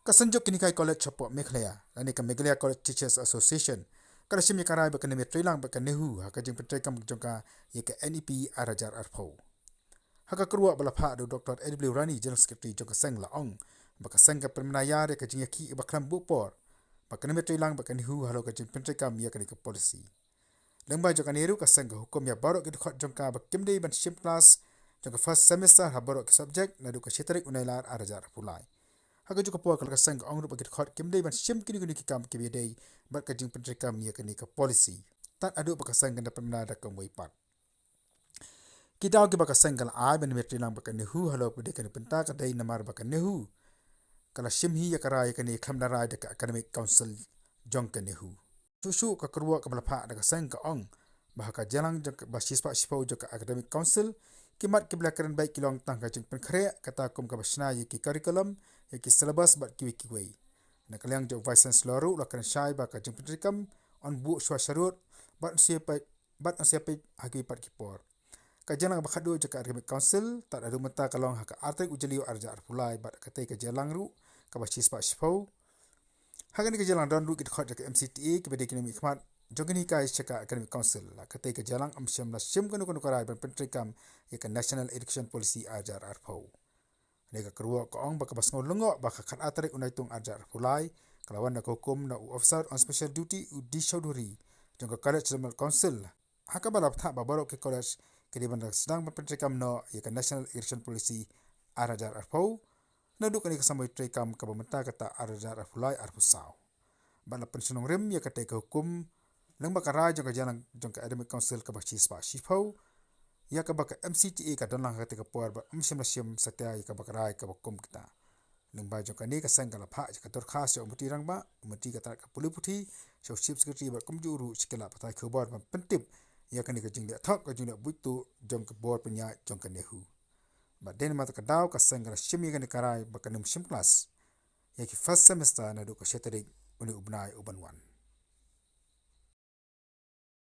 Kasanjok kini kai college chapok Mcta, lani ka Meghalaya College Teachers Association. Kala Shim karai ba kanemi Pyntreikam ba Naduh haka jing Pyntreikam jongka yeka NEP arajar arpau. Haka keruak bala pak do Dr. Edwin Rani General Secretary jongka seng laong ba ka seng ka permenaya de ka jing yaki ba klam bupor ba kanemi Pyntreikam ba Naduh halo ka jing Pyntreikam ya ka policy. Lengba jongka niru ka seng ka hukum ya barok ke khot jongka ba kimdei ban Shim class jongka first semester ha barok ke subject nadu ka Pyntreikam unailar arajar arpulai. Haka juga puak kalau kesang ke orang bagi khot kimdei ban Shim kini kam kibedei bat ka jing Pyntreikam ya kini ka policy tan adu ba kesang kan dapat menada ka moipat kita ke ba kesang kala ai ban Pyntreikam ba Naduh halo pede kan penta ka dai namar ba Naduh kala Shim hi ya karai kini kham darai de ka academic council jong ka Naduh susu ka kerua ka balapha da kesang ka ong ba ka jalang jong ba sispa sipau jong ka academic council kimat ke belakaran baik kilong tang ka jing penkhre kata kum ka basna ye ki curriculum ye ki syllabus bat ki wei na kalyang jo vice chancellor ru lakan shai ba ka jing Pyntreikam on bu shwa sharut bat siapa hagi pat ki por ka jalang ba khadu jo ka academic council ta adu mata kalong haka artek ujeli arja arpulai bat ka te ka jalang ru ka ba sispa sipau hagan ke jalang don ru ki khot ka MCTA ki bede kini khmat jogini kai cheka academic council la kate ke jalang amsham la Shim kanu karai ban Pyntreikam ye ka national education policy ajar arpau ne ka kerua ko ong ba ka basngo lungo ba ka khat atare unaitung ajar arpulai kalawan na hukum na officer on special duty udi chaudhuri jong ka college council haka balap tha ba barok ke college ke di ban sedang ban Pyntreikam no ye ka national education policy ajar arpau na du kani ka samoi Pyntreikam ka ba menta kata ajar arpulai arpusau ba la pensionong rem ye ka te ka hukum Nang bakarai jongka jalan jongka academic council ka bachi spa shifau ya ka baka MCTA ka donlang ka puar ba Shim satya ka bakarai ka bakum kita nang ba jongka ni ka sangka la pha ka tor khas jo muti rang ba muti ka tar ka puliputi so chief secretary ba kumjuru sikela patai khobar ba pentip ya ka ni ka jinglia thak ka jinglia buitu jongka board penya jongka Naduh ba den mata ka daw ka sangka Shim ya ka ni karai ba ka Shim class ya ki first semester na do ka shetari uni ubnai uban wan